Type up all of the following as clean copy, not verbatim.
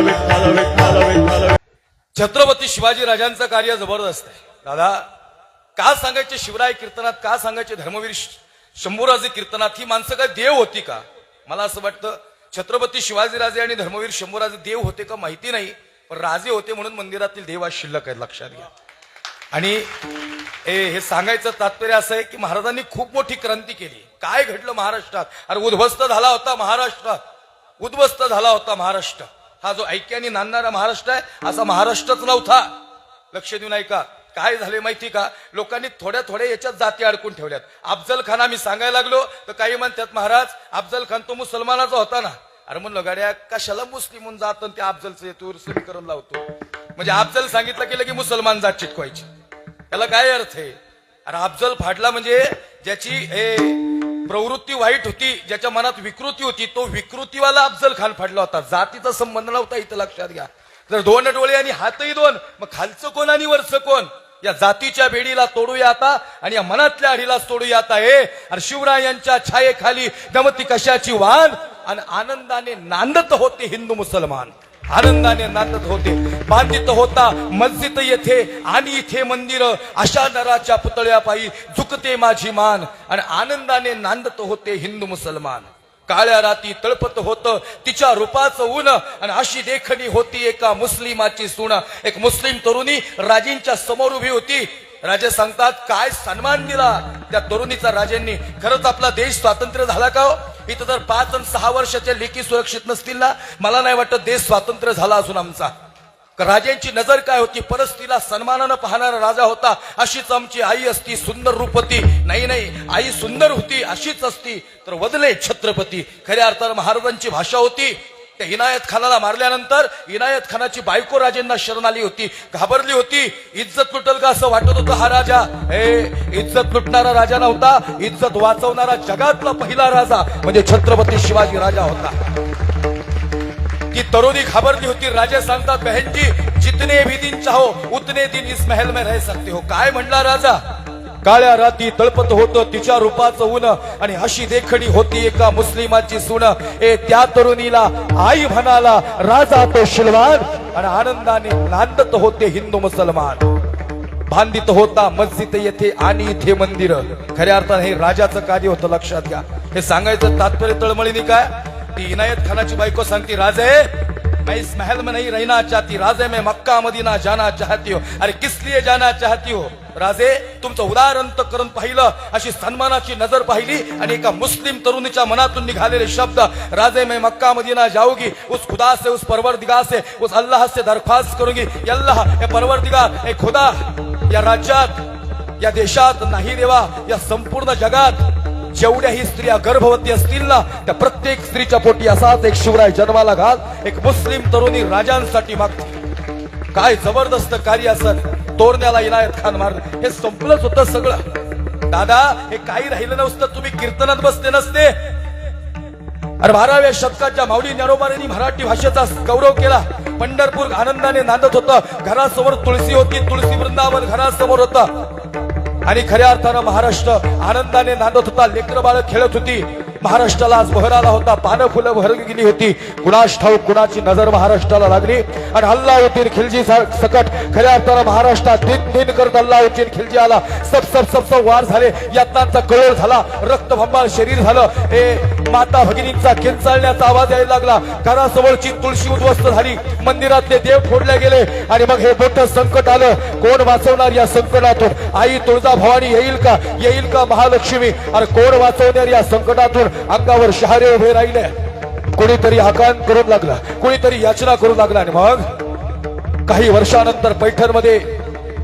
विठ्ठल विठ्ठल विठ्ठल. छत्रपती शिवाजी राजांचं कार्य जबरदस्त आहे दादा. का सांगायचे शिवराय कीर्तनात, का सांगायचे धर्मवीर शंभूराजे कीर्तनात? ही माणसं काय देव होती का? मला असं वाटतं छत्रपती शिवाजीराजे आणि धर्मवीर शंभूराजे देव होते का माहिती नाही, पण राजे होते म्हणून मंदिरातील देव आज शिल्लक आहेत, लक्षात घ्या. आणि हे सांगायचं तात्पर्य असं आहे की महाराजांनी खूप मोठी क्रांती केली. काय घडलं महाराष्ट्रात? अरे उद्ध्वस्त झाला होता महाराष्ट्रात, उद्ध्वस्त झाला होता महाराष्ट्र. हा जो ऐक्याने नांदणारा महाराष्ट्र आहे असा महाराष्ट्रच नव्हता. लक्ष देऊन ऐका. काय झाले माहिती का? लोकांनी थोड्या थोड्या याच्यात जाती अडकून ठेवल्यात. अफजल खान आम्ही सांगायला लागलो तर काही म्हणतात महाराज अफजल खान तो मुसलमानाचा होता ना. अरे म्हणलं गाड्या कशाला मुस्लिम म्हणून जात त्या अफजलचं येतो समीकरण लावतो. म्हणजे अफजल सांगितलं गेलं की मुसलमान जात चिटकवायची, याला काय अर्थ आहे? अरे अफजल फाटला म्हणजे ज्याची प्रवृत्ती वाईट होती, ज्याच्या मनात विकृती होती, तो विकृतीवाला अफजल खान फाडला होता. जातीचा संबंध नव्हता इथं, लक्षात घ्या. जर दोन डोळे आणि हातही दोन, मग खालचं कोण आणि वरचं कोण? या जातीच्या बेडीला तोडूया आता आणि या मनातल्या आडीला तोडूया आता. अरे शिवरायांच्या छायेखाली दमती कशाची वाण, आणि आनंदाने नांदत होते हिंदू मुसलमान, आनंदाने नांदत होते. बांधित होता मस्जिद येथे आणि इथे मंदिर, अशा नराच्या पुतळ्यापायी झुकते माझी मान, आणि आनंदाने नांदत होते हिंदू मुसलमान. काळ्या राती तळपत होतं तिच्या रूपाचं ऊन, आणि अशी देखणी होती एका मुस्लिमाची सून. एक मुस्लिम तरुणी राजेंच्या समोर उभी होती. राजे सांगतात काय सन्मान दिला त्या तरुणीचा राजांनी. खरंच आपला देश स्वातंत्र्य झाला का हो? इथं जर 5 आणि 6 वर्षाच्या लेकी सुरक्षित नसतील ना, मला नाही वाटत देश स्वातंत्र्य झाला असून आमचा. राजांची नजर काय होती? परस्त्रीला सन्मानानं पाहणारा राजा होता. अशीच आमची आई असती सुंदर रूपती. नाही नाही, आई सुंदर होती अशीच असती तर वदले छत्रपती. खऱ्या अर्थानं महाराजांची भाषा होती. त्या इनायत खानाला मारल्यानंतर इनायत खानाची बायको राजेंना शरण आली होती, घाबरली होती. इज्जत लुटल का असं वाटत होतं हा राजा. इज्जत लुटणारा राजा नव्हता, इज्जत वाचवणारा जगातला पहिला राजा म्हणजे छत्रपती शिवाजी राजा होता. ती तरुणी घाबरली होती. राजे सांगतात बहनजी जितने भी दिन चाहो उतने दिन इस महल में रह सकते हो. काय म्हणला राजा? काळ्या राती तळपत होतं तिच्या रूपाचं ऊन, आणि अशी देखणी होती एका मुस्लिमाची सून. त्या तरुणीला आई म्हणाला राजा तो शिलवान, आणि आनंदाने नांदत होते हिंदू मुसलमान. बांधित होता मस्जिद येथे आणि इथे मंदिर. खऱ्या अर्थाने हे राजाचं कार्य होतं, लक्षात घ्या. हे सांगायचं तात्पर्य तळमळीने काय? ती इनायत खानाची बायको सांगती राजे मैं इस महल में नहीं रहना चाहती, राजे मैं मक्का मदीना जाना चाहती हो. अरे किस लिए जाना चाहती हो? राजे तुमचं उदाहरण करून पाहिलं, अशी सन्मानाची नजर पाहिली, आणि एका मुस्लिम तरुणीच्या मनातून निघालेले शब्द राजे मैं मक्का मदीना जाऊंगी, उस खुदा से, उस परवरदिगार से, उस अल्लाह से दरख्वास्त करूंगी, अल्लाह या परवरदिगार ए खुदा या राज्यात या देशात नाही देवा, या संपूर्ण जगात जेवढ्याही स्त्रिया गर्भवती असतील ना त्या प्रत्येक स्त्रीच्या पोटी असाच एक शिवराय जन्माला घाल. एक मुस्लिम तरुणी राजांसाठी मागते. काय जबरदस्त कार्य असत. तोरण्याला इनायत खान मारलं, हे संपलंच होतं सगळं. दादा हे काही राहिलं नसतं तुम्ही कीर्तनात बसते नसते. अरे 12व्या शतकाच्या माऊली ज्ञानोबांनी मराठी भाषेचा गौरव केला. पंढरपूर आनंदाने नांदत होतं. घरासमोर तुळशी होती, तुळशी वृंदावन घरासमोर होतं, आणि खऱ्या अर्थानं महाराष्ट्र आनंदाने नांदत होता. लेकरं बाळ खेळत होती. महाराष्ट्राला आज बहर आला होता, पानं फुलं भर गेली होती. कुणास ठाऊक कुणाची नजर महाराष्ट्राला लागली, आणि अल्लाहुद्दीन खिलजी सकट खऱ्या अर्थानं महाराष्ट्रात दिन दिन करत अल्लाहुद्दीन खिलजी आला. सब वार झाले, यातनांचा कळोळ झाला, रक्तभंबाळ शरीर झालं. माता भगिनींचा किंचाळण्याचा आवाज यायला लागला. घरासमोरची तुळशी उद्ध्वस्त झाली, मंदिरातले देव फोडले गेले, आणि मग हे मोठं संकट आलं. कोण वाचवणार या संकटातून? आई तुळजा भवानी येईल का? येईल का महालक्ष्मी? अरे कोण वाचवणार या संकटातून? अंगावर शहारे उभे राहिले. कोणीतरी हाकान करू लागला, कोणीतरी याचना करू लागला. आणि मग काही वर्षानंतर पैठणमध्ये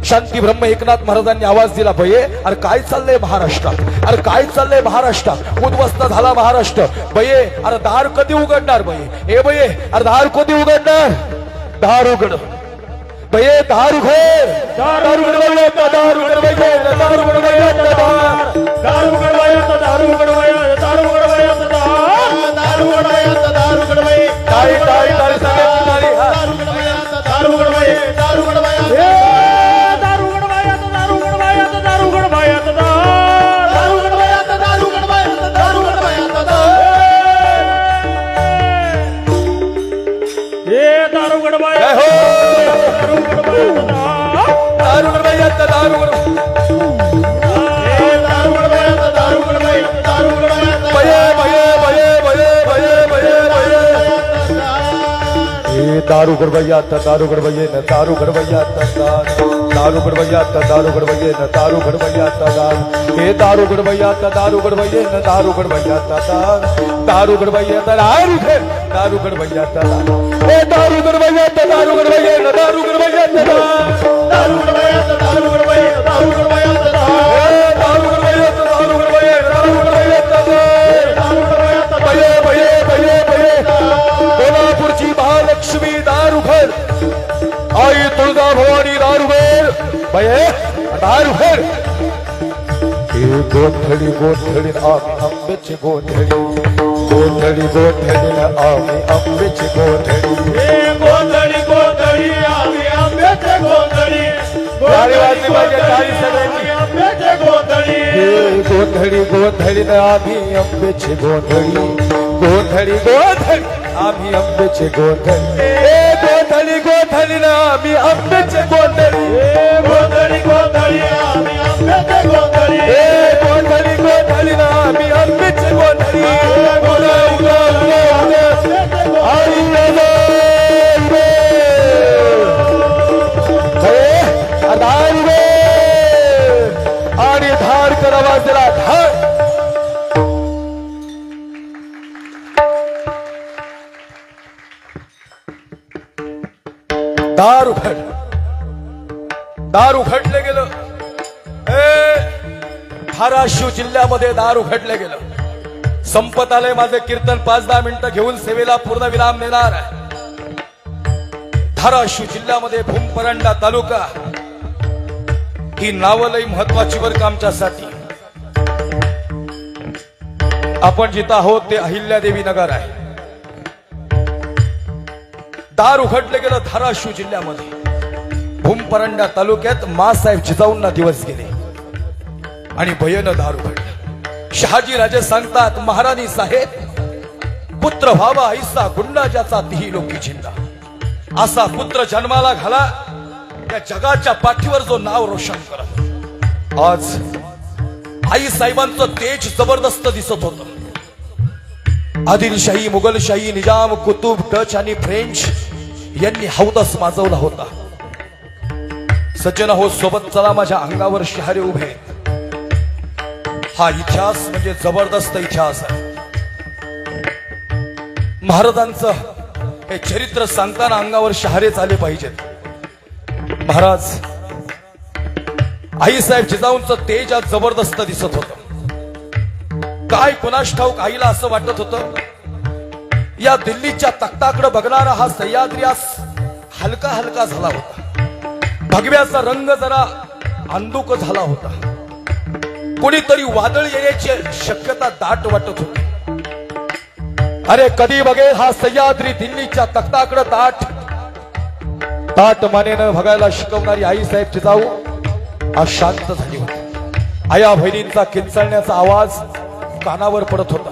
शांती ब्रह्म एकनाथ महाराजांनी आवाज दिला, बये अरे काय चाललंय महाराष्ट्रात? अरे काय चाललंय महाराष्ट्रात? उद्ध्वस्त झाला महाराष्ट्र. बये अरे दार कधी उघडणार? बये ए बये अरे दार कधी उघडणार? दार उघड बये, दार उघड, दार उघडवाय, दार उघडवाय, दार उघडवाय, दार उघडवाय, दार उघडवाय, दार उघडवाय, दार उघडवाय, दार उघडवाय, काय काय काय सांगितलं? दार उघडवाय, दार उघडवाय, दार उघडवाय, दार उघडवाय, दार उघडवाय, दार उघडवाय, दार उघडवाय, दार उघडवाय, दार उघडवाय, दारुगडबाई जय हो दारुगडबाई दारुगडबाई दारुगडबाई बये बये बये बये बये बये बये दारू गडबैया दारू गडबैये न दारू गडबैया दारू गडबैया दारू गडबैये न दारू गडबैया हे दारू गडबैया दारू गडबैये न दारू गडबैया दारू गडबैया दारू गडबैया हे दारू गडबैया दारू गडबैये न दारू गडबैया दारू गडबैया दारू गडबैये दारू गडबैया दारू गडबैया दारू गडबैये दारू गडबैया दारू गडबैया बये बये बये बये कोल्हापूरची महालक्ष्मी दारुघर आई तुळजा भवानी दारुघर बये दारुघर गोंधळी गोंधळी आम्ही आंब्याची गोंधळी गोंधळी गोंधळी आम्ही आंब्याची गोंधळी गोंधळी गोंधळी आम्ही आंब्याचे गोंधळी वाजली पाहिजे ताली सगळ्यांची आंब्याचे गोंधळी गोंधळी गोंधळी आम्ही आंब्याची गोंधळी गोंधळी गोंधळी आम्ही आंब्याचे गोंधळी गोंधळी गोंधळी आम्ही आंब्याचे गोंधळी गोंधळी गोंधळी आम्ही आंब्याचे गोंधळी गोंधळी गोंधळी आम्ही आंब्याचे गोंधळी आणि धार करावा जरा धार दार उघडले गेलं धाराशिव जिल्ह्यामध्ये दार उघडले गेलं संपत आलंय माझे कीर्तन 5-10 मिनिटं घेऊन सेवेला पूर्ण विराम देणार आहे धाराशिव जिल्ह्यामध्ये भूमपरंडा तालुका ही नावं लई महत्वाची वर आमच्यासाठी आपण जिथं आहोत ते अहिल्यादेवी नगर आहे दार उघडले गेलं धाराशिव जिल्ह्यामध्ये भूमपरंडा तालुक्यात मासाहेब जिजाऊंना दिवस गेले आणि भयनं दार उघडलं शहाजी राजे सांगतात महाराणी साहेब पुत्र व्हावा ऐसा गुंडा ज्याचा तीही लोकी चिंता असा पुत्र जन्माला घाला या जगाच्या पाठीवर जो नाव रोशन करत आज आई साहेबांचं तेज जबरदस्त दिसत होतं आदिलशाही मुघलशाही निजाम कुतुब डच आणि फ्रेंच यांनी हौदस माजवला होता सज्जन हो सोबत चला माझ्या अंगावर शहारे उभे हा इतिहास म्हणजे जबरदस्त इतिहास आहे महाराजांचं हे चरित्र सांगताना अंगावर शहारेच आले पाहिजेत महाराज आईसाहेब जिजाऊंचं तेज आज जबरदस्त दिसत होतं काय कुणास ठाऊक आईला असं वाटत होतं या दिल्लीच्या तख्ताकडे बघणारा हा सह्याद्री आज हलका हलका झाला होता भगव्याचा रंग जरा अंधुक झाला होता कोणीतरी वादळ येण्याची शक्यता दाट वाटत होती अरे कधी बघेल हा सह्याद्री दिल्लीच्या तख्ताकडे ताट मानेनं बघायला शिकवणारी आई साहेब जिजाऊ आज शांत झाली होती आया बहिणींचा किंचाळण्याचा आवाज कानावर पडत होता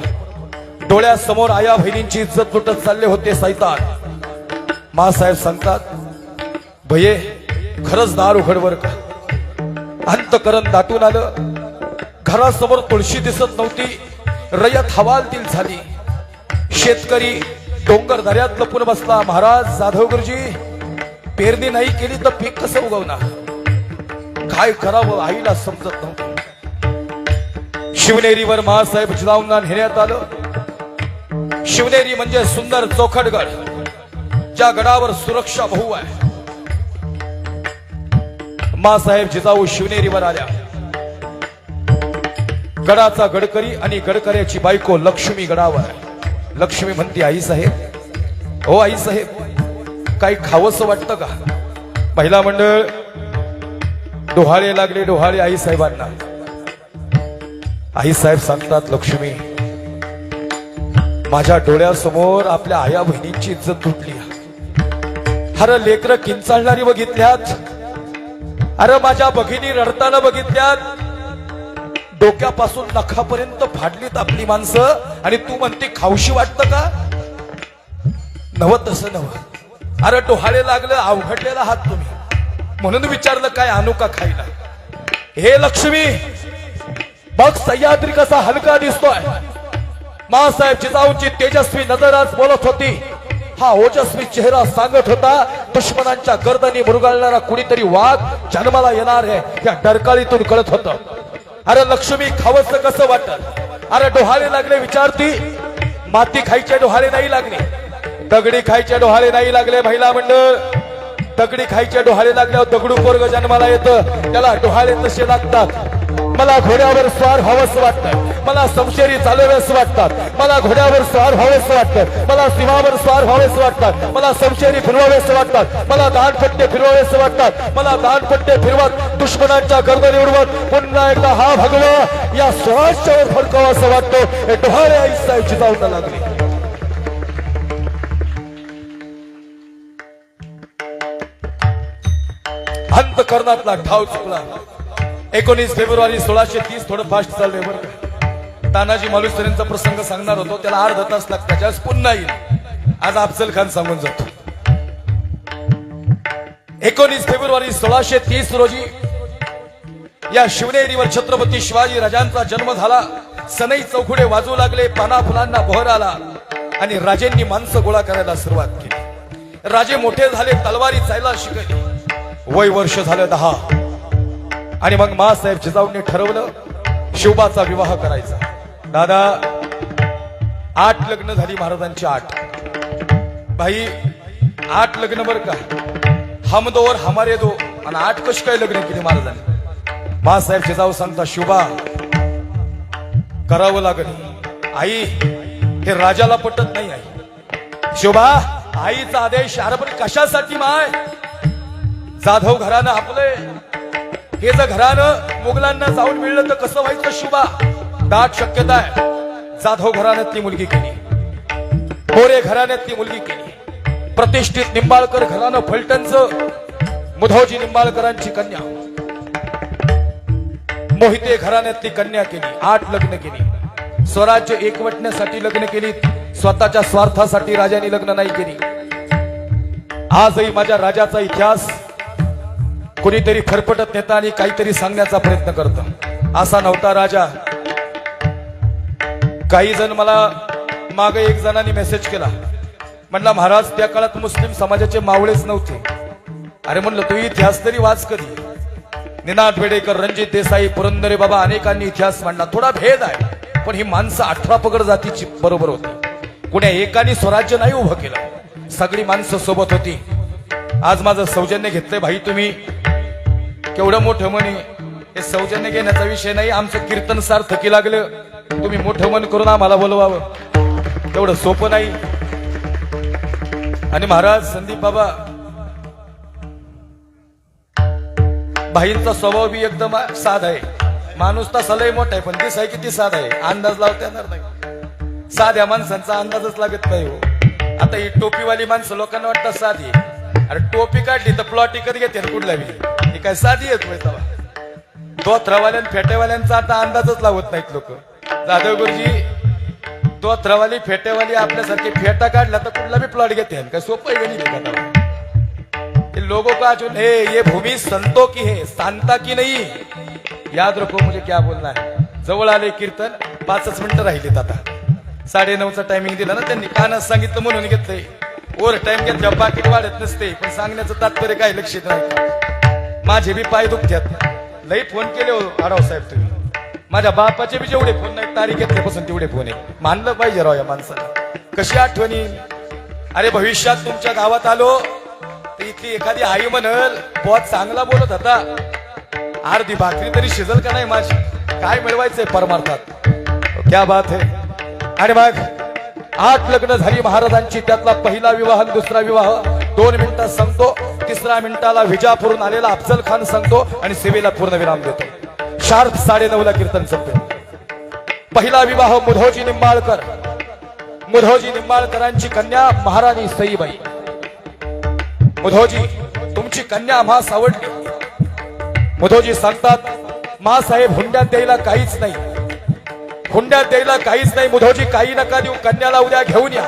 डोळ्यासमोर आया बहिणींची इज्जत लुटत चालले होते सैतान मासाहेब सांगतात भये खरंच दार उघडवर का अंतकरण दाटून आलं घरासमोर तुळशी दिसत नव्हती रयत हवालदिल झाली शेतकरी डोंगर दऱ्यात लपून बसला महाराज जाधव गुरुजी पेरणी नाही केली तर पीक कसं उगवणार काय करावं आईला समजत नव्हतं शिवनेरीवर महासाहेब जिजाऊंना नेण्यात आलं शिवनेरी म्हणजे सुंदर चोखट गड ज्या गडावर सुरक्षा बहु आहे मासाहेब जिजाऊ शिवनेरीवर आल्या गडाचा गडकरी आणि गडकऱ्याची बायको लक्ष्मी गडावर आहे लक्ष्मी म्हणते आई साहेब हो आई साहेब काही खावंसं वाटतं का महिला मंडळ डोहाळे लागले डोहाळे आई साहेबांना आई साहेब सांगतात लक्ष्मी माझ्या डोळ्यासमोर आपल्या आया बहिणींची इज्जत तुटली अरे लेकर किंचाळणारी बघितल्यात अरे माझ्या भगिनी रडताना बघितल्यात डोक्यापासून नखापर्यंत फाडलीत आपली माणसं आणि तू म्हणते खाऊशी वाटतं का नव तसं नव अरे डोहाळे लागलं अवघडलेला हात तुम्ही म्हणून विचारलं काय आणू का खायला. हे लक्ष्मी बघ सह्याद्री कसा हलका दिसतोय. मासाहेब जिजाऊंची तेजस्वी नजर आज बोलत होती. हा ओजस्वी चेहरा सांगत होता दुश्मनांच्या गर्दनी मुरगाळणारा कुणीतरी वाघ जन्माला येणार आहे. या डरकाळीतून कळत होत. अरे लक्ष्मी खावस कसं वाटत. अरे डोहाळे लागले विचारती. माती खायचे डोहाळे नाही लागले, दगडी खायचे डोहाळे नाही लागले. महिला मंडळ दगडी खायचे डोहाळे लागल्यावर दगडू पोरग जन्माला येतं, त्याला डोहाळे तसे लागतात. मला घोड्यावर स्वार व्हावंसं वाटतं, मला समशेरी चालवावेस वाटतात, मला घोड्यावर स्वार व्हावेस वाटतं, मला सीमावर स्वार व्हावेस वाटतात, मला समशेरी फिरवावेस वाटतात, मला दानपट्टे फिरवावेस वाटतात, मला दानपट्टे फिरवत दुश्मनांच्या गर्दनी उडवत पुन्हा एकदा हा भगवा या स्वराज्यावर फडकावा असं वाटतं. हे डोहाळे आई साहेब जिजाऊंना लागले. अंतकरणातला ठाव चुकला. 19 फेब्रुवारी 1630 थोडं फास्ट चाललंय बरं का. तानाजी मालुसरेंचा प्रसंग सांगणार होतो, त्याला अर्धा तास लागतात. आज पुन्हा येईल. आज अफजल खान सांगून जातो. 19 फेब्रुवारी 1630 रोजी या शिवनेरीवर छत्रपती शिवाजी राजांचा जन्म झाला. सनई चौघुडे वाजू लागले, पाना फुलांना बहर आला आणि राजेंनी माणसं गोळा करायला सुरुवात केली. राजे मोठे झाले, तलवारी चायला शिकले. वय वर्ष झालं 10 आणि मग मासाहेब जिजाऊंनी ठरवलं शिवबाचा विवाह करायचा. दादा 8 लग्न झाली महाराजांची. 8 भाई 8 लग्न बर का. हम दो और हमारे दो. आणि 8 कशी काय लग्न केली महाराजांनी. मासाहेब जिजाऊ सांगता शिवबा करावं लागेल. आई हे राजाला पटत नाही. आई शिवबा आईचा आदेश. अरे पण कशासाठी माय. जाधव घरानं आपले हे जर घरानं मुघलांना जाऊन मिळलं तर कसं व्हायचं शिवबा. दाट शक्यता आहे. जाधव घराण्यातली मुलगी केली, मोरे घराण्यातली मुलगी केली, प्रतिष्ठित निंबाळकर घरानं फलटणचं मुधोजी निंबाळकरांची कन्या, मोहिते घराण्यातली कन्या केली. 8 लग्न केली. स्वराज्य एकवटण्यासाठी लग्न केली, स्वतःच्या स्वार्थासाठी राजांनी लग्न नाही केली. आजही माझ्या राजाचा इतिहास कुणीतरी फरफटत नेता आणि काहीतरी सांगण्याचा प्रयत्न करत. असा नव्हता राजा. काही जण मला मागे एक जणांनी मेसेज केला, म्हणला महाराज त्या काळात मुस्लिम समाजाचे मावळेच नव्हते. अरे म्हणलं तू इतिहास तरी वाच कधी. निनाद वेडेकर, रणजित देसाई, पुरंदरे बाबा अनेकांनी इतिहास मांडला. थोडा भेद आहे पण ही माणसं 18 पगड जातीची बरोबर होती. कुण्या एकाने स्वराज्य नाही उभं केलं, सगळी माणसं सोबत होती. आज माझं सौजन्य घेतलंय भाई तुम्ही. केवढं मोठं म्हणे. हे सौजन्य घेण्याचा विषय नाही. आमचं कीर्तन सार्थकी लागलं, तुम्ही मोठं मन करून आम्हाला बोलवावं तेवढं सोपं नाही. आणि महाराज संदीप बाबा भाईंचा स्वभाव बी एकदम साधा आहे. माणूस तसा लय मोठा आहे पण दिस आहे किती साधा आहे. अंदाज लावता येणार नाही. साध्या माणसांचा अंदाजच लागत नाही हो. आता ही टोपीवाली माणसं लोकांना वाटतं साधी. अरे टोपी काढली तर प्लॉट इकत घेते कुठला बी. ही काय साधी येत तेव्हा. दोथरावाल्या फेटेवाल्यांचा आता अंदाजच लावत नाहीत लोक. जाधव गुरुजी दोथरावाली फेटेवाली आपल्यासारखे फेटा काढला तर कुठला बी प्लॉट घेते. काय सोपं आहे नाही. लोगों का जो ये भूमि संतों की है, सांता की नहीं. याद रखो मुझे क्या बोलना है. जवळ आले कीर्तन. 5 मिनिटं राहिलीत. आता 9:30चा टायमिंग दिला ना त्यांनी. कानात सांगितलं म्हणून घेतलंय. ओव्हर टाइम घेतल्या पाकिट वाढत नसते पण सांगण्याचं तात्पर्य काय लक्षात नाही. माझे बी पाय दुखतात. लई फोन केले हो आढाव साहेब तुम्ही. माझ्या बापाचे बी जेवढे फोन नाही तारीख घेतल्यापासून तेवढे फोन आहे. मानलं पाहिजे राव या माणसाला. कशी आठवणी. अरे भविष्यात तुमच्या गावात आलो तर इथली एखादी आई म्हणल बहुत चांगला बोलत होता, अर्धी भाकरी तरी शिजल का नाही माझी. काय मिळवायचंय परमार्थात. क्या बात है. आणि मग 8 लग्न झाली महाराजांची. त्यातला पहिला विवाह आणि दुसरा विवाह 2 मिनिटात सांगतो. 3ऱ्या मिनिटाला विजापूरून आलेला अफजल खान सांगतो आणि सेवेला पूर्ण विराम देतो. शार्प 9:30ला कीर्तन संपतो. पहिला विवाह मुधोजी निंबाळकर. मुधोजी निंबाळकरांची कन्या महाराणी सईबाई. मुधोजी तुमची कन्या आम्हास आवडली. मुधोजी सांगतात मासाहेब हुंड्यात द्यायला काहीच नाही. हुंड्यात द्यायला काहीच नाही. मुधोजी काही नका देऊ, कन्याला उद्या घेऊन या.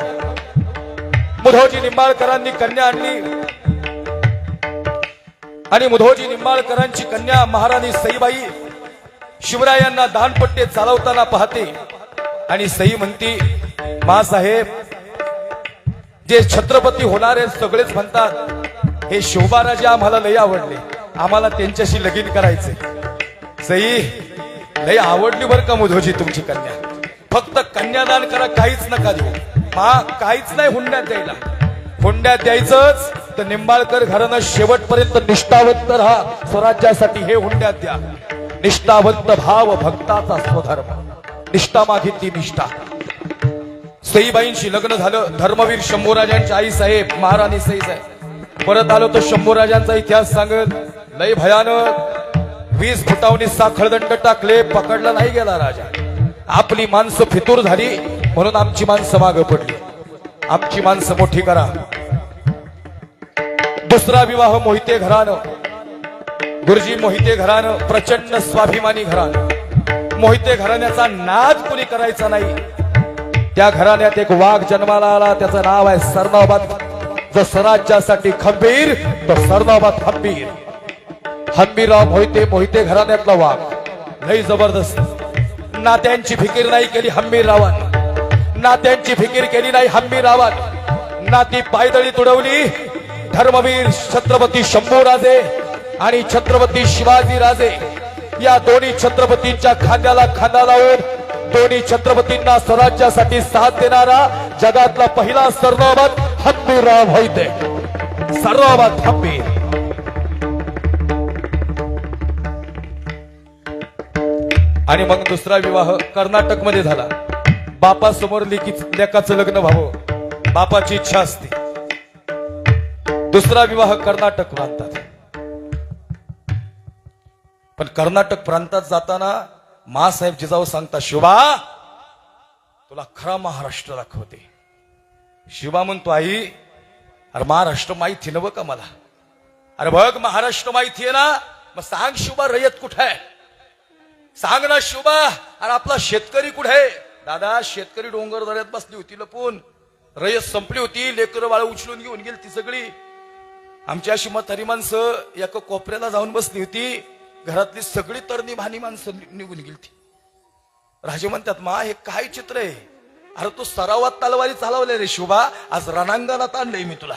मुधोजी निंबाळकरांनी कन्या आणली आणि मुधोजी निंबाळकरांची कन्या महाराणी सईबाई शिवरायांना दानपट्टे चालवताना पाहते आणि सई म्हणती, मासाहेब, जे छत्रपती होणारे सगळेच म्हणतात हे शोभाराजे आम्हाला लय आवडले, आम्हाला त्यांच्याशी लगीन करायचे. सई, लय आवडली बर का मुधोजी तुमची कन्या, फक्त कन्यादान करा, काहीच नका देऊ. काहीच नाही हुंड्यात द्यायला, हुंड्यात द्यायचंच तर निंबाळकर घरानं शेवटपर्यंत निष्ठावंत राहा स्वराज्यासाठी, हे हुंड्यात द्या. निष्ठावंत भाव भक्ताचा स्वधर्म, निष्ठा मागितली निष्ठा. सईबाईंशी लग्न झालं. धर्मवीर शंभूराजांची आई साहेब महाराणी सई साहेब. परत आलो तर शंभूराजांचा इतिहास सांगत, लय भयानक. 20 फुटावनी साखळदंड टाकले, पकडला नाही गेला राजा. आपली माणसं फितूर झाली म्हणून आमची माणसं मागं पडली. आमची माणसं मोठी करा. दुसरा विवाह मोहिते घरानं, गुरुजी मोहिते घरानं, प्रचंड स्वाभिमानी घराणं. मोहिते घराण्याचा नाद कुणी करायचा नाही. त्या घराण्यात एक वाघ जन्माला आला, त्याचं नाव आहे सरनौबत. जो स्वराज्यासाठी खंबीर तो सरनौबत खंबीर. हंबीरराव मोहिते, मोहिते घराण्यातला वाघ, लई जबरदस्त. नात्यांची फिकीर नाही केली हंबीररावांनी, नात्यांची फिकीर केली नाही हंबीररावांनी. नाती पायदळी तुडवली. धर्मवीर छत्रपती शंभूराजे आणि छत्रपती शिवाजी राजे या दोन्ही छत्रपतींच्या खांद्याला खांदा लावून दोन्ही छत्रपतींना स्वराज्यासाठी साथ देणारा जगातला पहिला सरनौबत हंबीरराव मोहिते. सरनौबत हंबीर. आणि मग दुसरा विवाह कर्नाटक मध्ये झाला. बापासमोर लेकाचं लग्न व्हावं, बापाची इच्छा असते. दुसरा विवाह कर्नाटक प्रांतात. पण कर्नाटक प्रांतात जाताना मासाहेब जिजाऊ सांगता, शिवा तुला खरा महाराष्ट्र दाखवते. शिवा म्हणतो, आई अरे महाराष्ट्र माहिती नव का मला? अरे बघ महाराष्ट्र माहिती आहे ना, मग सांग शिवा रयत कुठे आहे, सांग ना शिवा. अरे आपला शेतकरी कुठे आहे? दादा शेतकरी डोंगर दऱ्यात बसली होती लपून, रयत संपली होती, लेकरं बाळ उचलून घेऊन गेली ती सगळी. आमची अशी म्हातारी माणसं एका कोपऱ्याला जाऊन बसली होती, घरातली सगळी तरणी भानी माणसं निघून गेली ती. राजे म्हणतात, मा हे काय चित्र आहे? अरे तू सरावात तलवारी चालवले रे शिवा, आज रणांगणात आणलंय मी तुला.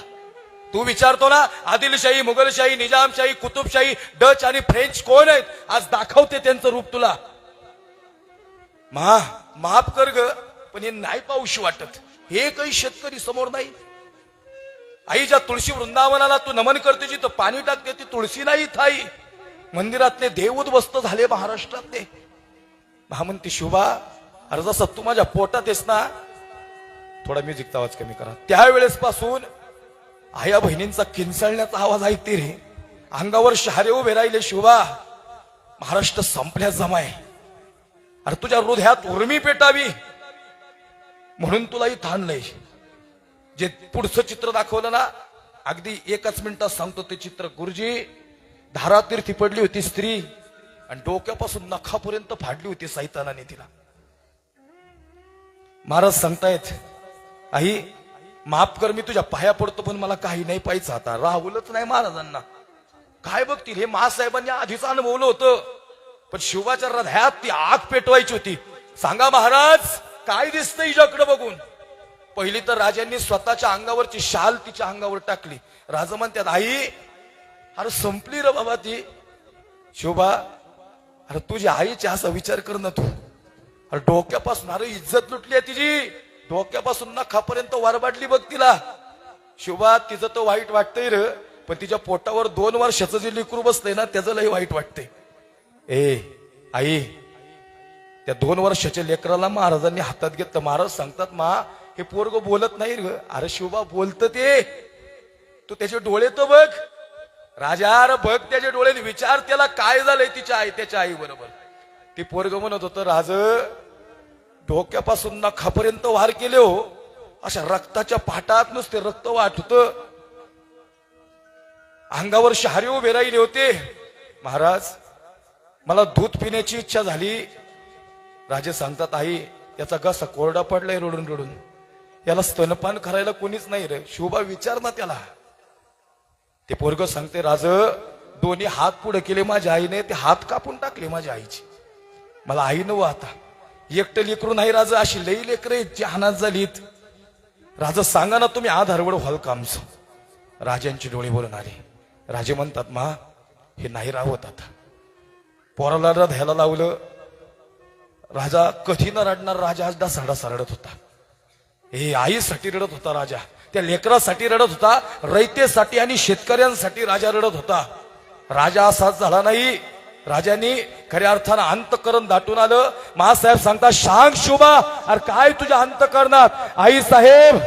तू विचारतो ना आदिलशाही, मुघलशाही, निजामशाही, कुतुबशाही, डच आणि फ्रेंच कोण आहेत, आज दाखवते त्यांचं रूप तुला. माफ कर ग, पण हे नाही पाऊशी वाटत. हे काही शेतकरी समोर नाही. आई ज्या तुळशी वृंदावनाला तू नमन करते, जिथं पाणी टाकते ती तुळशी नाही थाई. मंदिरातले देव उद्ध्वस्त झाले महाराष्ट्रातले. म्हणते शिवा, अरे जसं तू माझ्या पोटात आहेस ना, थोडा म्युझिकचा आवाज कमी करा. त्यावेळेस पासून आया बहिणींचा किंचाळण्याचा आवाज ऐकते रे. अंगावर शहारे उभे राहिले. शिवा महाराष्ट्र संपल्यास जमाय. अरे तुझ्या हृदयात उर्मी पेटावी म्हणून तुलाही थांबलंय. जे पुढचं चित्र दाखवलं ना, अगदी एकच मिनिटात सांगतो ते चित्र. गुरुजी, धारातीर्थी पडली होती स्त्री आणि डोक्यापासून नखापर्यंत फाडली होती सैतानाने तिला. महाराज सांगतायत, आई माफ कर, मी तुझ्या पाया पडतो, पण मला काही नाही पाहिजे आता. राहुलच नाही महाराजांना. काय बघतील, हे महासाहेबांनी आधीच अनुभवलं होतं, पण शिवाच्या हृदयात ती आग पेटवायची होती. सांगा महाराज, काय दिसतं हिच्याकडे बघून? पहिली तर राजांनी स्वतःच्या अंगावरची शाल तिच्या अंगावर टाकली. राजा म्हणतात, आई अरे संपली रे बाबा ती. शोभा, अरे तुझ्या आईची असा विचार कर ना तू. अरे डोक्यापासून, अरे इज्जत लुटली आहे तिची, डोक्यापासून नखापर्यंत वारबाटली बघ तिला. शोभा, तिचं तर वाईट वाटतंय रे, पण तिच्या पोटावर 2 वर्षाचं जे लेकरू बसलंय ना, त्याचं लय वाईट वाटतंय. ए आई, त्या 2 वर्षाच्या लेकराला महाराजांनी हातात घेतलं. महाराज सांगतात, मा हे पोरग बोलत नाही रे. अरे शिवबा बोलत ते, तू त्याचे डोळे तर बघ. राजा, अरे बघ त्याचे डोळे, विचार त्याला काय झालंय तिच्या आई, त्याच्या आई बरोबर. ती पोरग म्हणत होतं, राज डोक्यापासून नखापर्यंत वार केले हो, अशा रक्ताच्या पाटात नुसते रक्त वाट होतं, अंगावर शहारे उभे राहिले होते. महाराज, मला दूध पिण्याची इच्छा झाली. राजे सांगतात, आई याचा घसा कोरडा पडलाय रडून रडून. याला स्तनपान करायला कोणीच नाही रे. शिवबा विचार ना त्याला. ते पोरग सांगते, राज दोन्ही हात पुढे केले माझ्या आईने, ते हात कापून टाकले माझ्या आईचे. मला आई नव आता एकटं लेकरू नाही राज, अशी लई लेकरे जहानात झालीत. राजा सांगा ना तुम्ही आधारवड व्हाल का आमचं. राजांचे डोळे बोलून आले. राजे म्हणतात, मा हे नाही राहत आता. पोराला रडायला लावलं. राजा कधी न रडणार. राजा आज डासाडासा रडत होता. हे आईसाठी रडत होता राजा, त्या लेकरासाठी रडत होता, रयतेसाठी आणि शेतकऱ्यांसाठी राजा रडत होता. राजा असाच झाला नाही. राजांनी खऱ्या अर्थानं अंतकरण दाटून आलं. महासाहेब सांगता, सांग शुभा, अरे काय तुझ्या अंतकरणात. आई साहेब,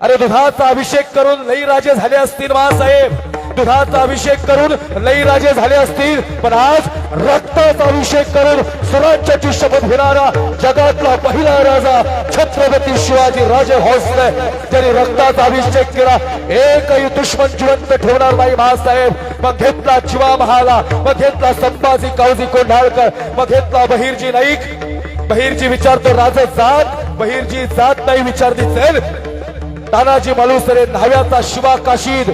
अरे दुधाचा अभिषेक करून लई राजे झाले असतील महासाहेब, दुधाचा अभिषेक करून लई राजे झाले असतील, पण आज रक्ताचा अभिषेक करून स्वराज्याची शपथ घेणारा जगातला पहिला राजा छत्रपती शिवाजी राजे भोसले, त्यांनी रक्ताचा अभिषेक केला. एकही दुश्मन जिवंत ठेवणार नाही महासाहेब. मग घेतला चिवा महाला, मग घेतला संभाजी कावजी कोंढाळकर, मग घेतला बहिर्जी नाईक. बहिर्जी विचारतो, राजे जात, बहिर्जी जात नाही विचारती. चल तानाजी मालुसरे न्हाव्याचा शिवा काशीद.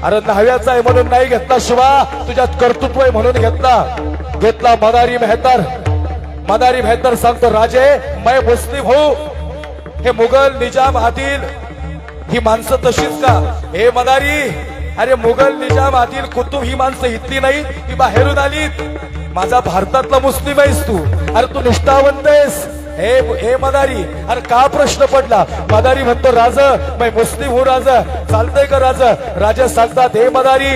अरे न्हाव्याचा आहे म्हणून नाही घेतला शिवा, तुझ्यात कर्तृत्व आहे म्हणून घेतला. मदारी मेहतर. मदारी मेहतर सांगतो, राजे मैं मुस्लिम हो. हे मुघल निजाम आदिल ही माणसं तशीच का. हे मदारी, अरे मुघल निजाम आदिल कुतुब ही माणसं इथली नाही, ही बाहेरून आलीत. माझा भारतातला मुस्लिम आहेस तू. अरे तू निष्ठावंत आहेस. हे मदारी, अरे का प्रश्न पडला. मदारी म्हणतो, राज मैं मुस्लिम हो. राज चालतंय का राज. राजा सांगतात, हे मदारी,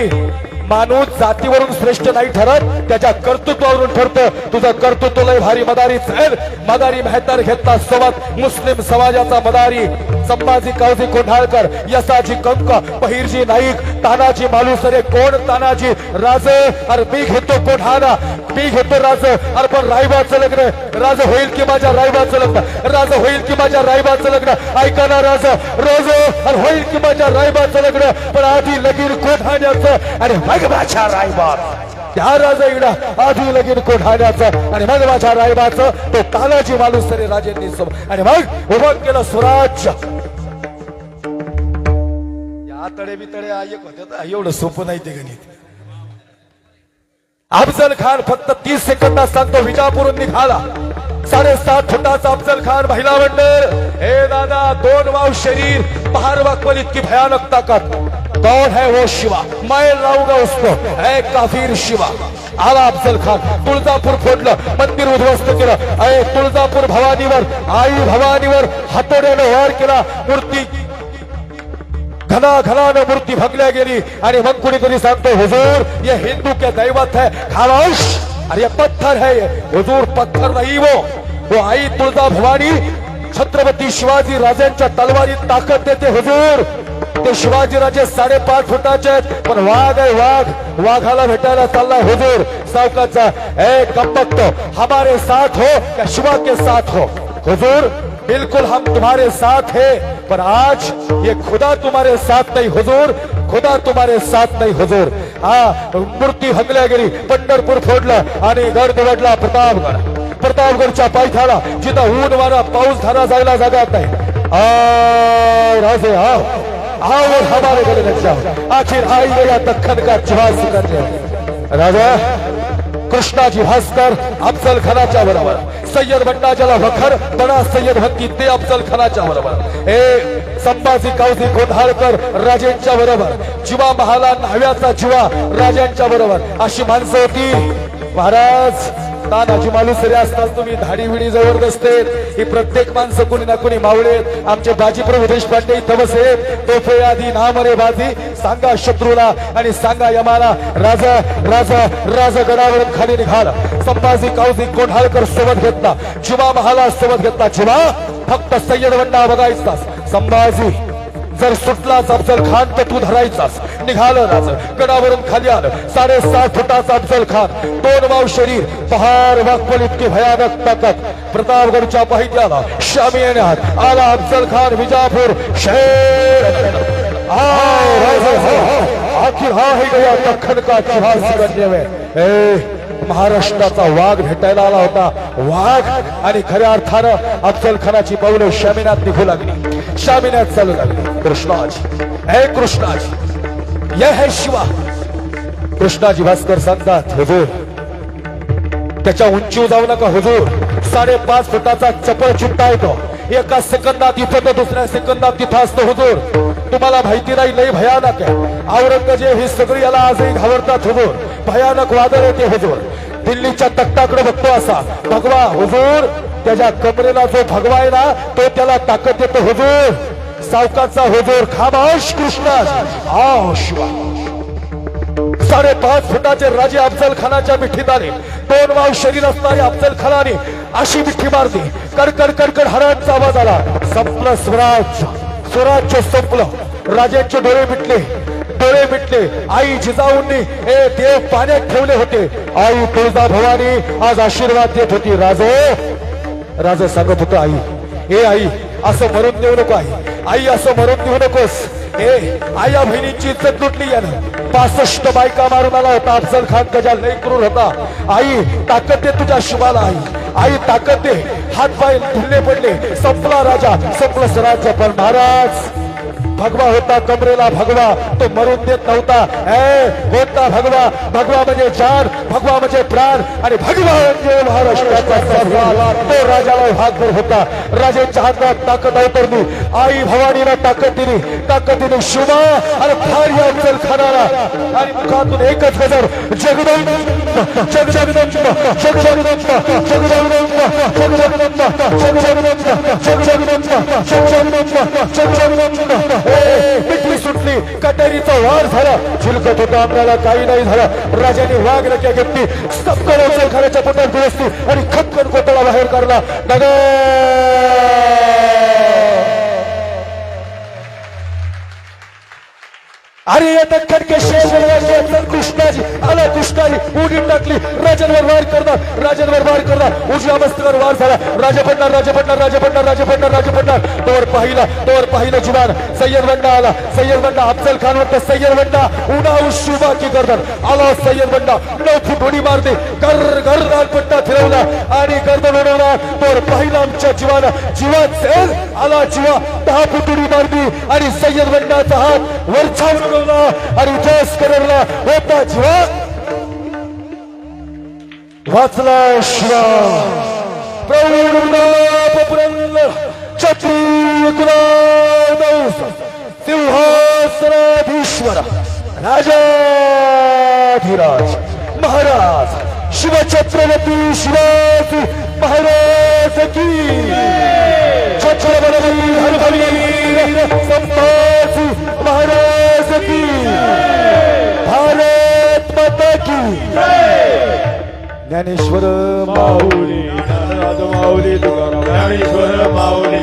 माणूस जातीवरून श्रेष्ठ नाही ठरत, त्याच्या कर्तृत्वावरून ठरतं. तुझं कर्तृत्व लय भारी मदारी. चल मदारी मेहतर घेतला सोबत मुस्लिम समाजाचा मदारी. संभाजी कावजी कोंढाळकर, यसाजी कंक, बहिर्जी नाईक, तानाजी मालुसरे. कोण तानाजी? राज. अरे मी घेतो कोढाणा, मी घेतो राज. अरे पण रायबाचं लग्न, राज होईल की माझ्या रायबाचं लग्न, राज होईल की माझ्या रायबाचं लग्न. ऐका ना राज, रोज अरे होईल की माझ्या रायबाचं लग्न, पण आधी लगीन कोढाण्याचं आणि मग माझ्या रायबा. त्या राजा इडा आधी लगीन कोढाण्याचं आणि मग माझ्या रायबाचं. तो तानाजी मालुसरे राजेंनी आणि मग उभं केलं स्वराज्य. या तळे बितळे आयक होते, एवढं सोपं नाही ते गणित. अफजल खान फक्त 30 सेकंदात सांगतो विजापूरून निघाला. 7.5 फुटाचा अफजल खान महिला मंडळ. हे दादा, 2 वाव शरीर, पहार वाकवल इतकी भयानक ताकद. कौन है वो शिवा, मैं लाऊंगा उसको, है काफिर शिवा. आला अफजल खान. तुळजापूर फोडलं, मंदिर उद्ध्वस्त केलं. अय तुळजापूर भवानीवर, आई भवानीवर हातोड्यानं वार केला. मूर्ती घनाघनानं मूर्ती भगल्या गेली. आणि मग कुणीतरी सांगतो, हुजूर ये हिंदू के दैवत है. खामोश, अरे पत्थर है ये. हुजूर पत्थर नहीं, वो आई तुळजा भवानी छत्रपती शिवाजी राजांच्या तलवारीत ताकद देते. हुजूर ते शिवाजी राजे 5.5 फुटाचे आहेत, पण वाघ आहे वाघ. वाघाला भेटायला चालला हुजूर. सावकाचा, ए कपक्त, हमारे साथ हो या शिवा के साथ हो. हुजूर बिल्कुल हम तुम्हारे साथ है, पर आज ये खुदा तुम्हारे साथ नहीं हुजूर, खुदा तुम्हारे साथ नहीं हुजूर. हा मूर्ती हंगल्या गेली. पंढरपूर फोडलं आणि गड निवडला प्रतापगड. प्रतापगडच्या पायथ्याला जिथं ऊन वारा पाऊस धारा जायला जागा नाही. राजे आओ और हमारे गले लग जाओ. आखिर आई गया दक्खन का जहाज करने. राजा कृष्णाजी भास्कर अफजल खानाच्या बरोबर. सय्यद बंडा ज्याला वखर बडा सय्यद म्हणती ते अफजल खानाच्या बरोबर. हे संभाजी कावजी कोंढाळकर राजेंच्या बरोबर. जिवा महाला न्हाव्याचा जिवा राजांच्या बरोबर. अशी माणसं होती. महाराज तानाजी मालुसरे असताना तुम्ही धाडी विडी जबरदस्त आहेत. ही प्रत्येक माणसं कोणी ना कोणी मावळे. आमचे बाजीप्रभू देशपांडे इथं बसे. तोफे आधी नामरे बाजी. सांगा शत्रूला आणि सांगा यमाला. राजा राजा राजा गडावरून खाली निघाला. संभाजी कावजी कोंढाळकर सोबत घेतला. जिवा महाला सोबत घेतला. जिवा फक्त सय्यद बंडा बघायचास. संभाजी जर सुटलाच अफजल खान तर तू धरायचास. निघालं राजा. गडावरून खाली आलं. 7.5 फुटाचा अफजल खान. 2 वाव शरीर, पहार वाकवल इतकी भयानक ताकद. प्रतापगडच्या पायथ्याला शामी येण्यात आला अफजल खान. विजापूर शेर. आखिर हा ही गया दक्खन का जहाज करने में. महाराष्ट्राचा वाघ भेटायला आला होता वाघ आणि खऱ्या अर्थानं अफजल खानाची पावलं शामिनात निघू लागली शामिनात चालू लागली कृष्णाजी हे कृष्णाजी यह है शिवा कृष्णाजी भास्कर सांगतात हुजूर त्याच्या उंचीवर जाऊ नका हुजूर 5.5 फुटाचा चपळ चिट्टा येतो एका सेकंदात इथं तर दुसऱ्या सेकंदात तिथं असतो हुजूर तुम्हाला माहिती नाही लई भयानक आहे औरंगजेब ही सगळी याला आजही घाबरतात हुजूर भयानक वादळ येते हुजूर दिल्लीच्या तख्ताकडे बघतो असा भगवा हुजूर त्याच्या कमरेला जो भगवा आहे ना तो त्याला ताकद देतो हुजूर सावकाचा हुजूर खामोश कृष्णा आ शिवा 5.5 फुटाचे राजे अफजल खानाच्या मिठीत आले 2 वाव शरीर असणारे अफजल खानाने अशी मिठी मारली कडकड कडकड हरणांचा आवाज आला संपलं स्वराज्य संपलं राजांचे डोळे मिटले आई जिजाऊंनी हे देव पाण्यात ठेवले होते आई तुळजा भवानी आज आशीर्वाद देत होती राजे सांगत होतं आई ए आई असं मरून देऊ नको आई असं मरून देऊ नकोस आया बहिणींची इज्जत लुटली यानं 65 बायका मारून आला होता अफजल खान गजा लई क्रूर होता आई ताकद दे तुझ्या शिवाला आई ताकद दे हात पाय ढिल्ले पडले संपला राजा संपलं स्वराज्य पण महाराज भगवा होता कमरेला भगवा तो मरून देत नव्हता कोणता भगवा म्हणजे जान भगवा म्हणजे प्राण आणि भगवा म्हणजे महाराष्ट्राचा सरदार तो राजाला भागभर होता राजाच्या हातात ताकद अवतरली आई भवानीला ताकद दिली शिवा आणि भार्या अफजल खानाला आणि मुखातून एकच गजर जगदंबा जगदंबा जगदंबा जगदंबा जगदंबा जगदंबा जगदंबा जगदंबा मिठली सुटली कटेरीचा वार झाला झुलकत होता आपल्याला काही नाही झालं राजाने वाघ रक्या घेतली सबकन अफजल खानाच्या पोटात दुरस्ती आणि खतकन कोतळा बाहेर काढला अरे ये दख्खन के शेर कृष्णाजी आला कृष्णाजी उडी टाकली राजांवर वार करणार उजव्या मस्तकावर वार झाला राजा पडणार तोवर पाहिला जुबान सय्यद बंडा आला अफजल खान म्हणतो सय्यद बंडा उडा उशुबा की गर्दन आला सय्यद बंडा 9 फूट उडी मारते घर पट्टा फिरवला आणि गर्दन उडवला तोवर पाहिला आमच्या जीवात आला जीवा 10 फूट उडी मारली आणि सय्यद बंडाचा हात वरछावर आणि जोस करला होता जीवा वाचला शिवा छत्री सिंहासनाधीश्वर राजाधिराज महाराज शिवछत्रपती शिवाजी महाराज की छत्रपती हरवीर संभाजी महाराज की भारत माता की ज्ञानेश्वर माऊली ज्ञानराज माऊली तुकाराम ज्ञानेश्वर माऊली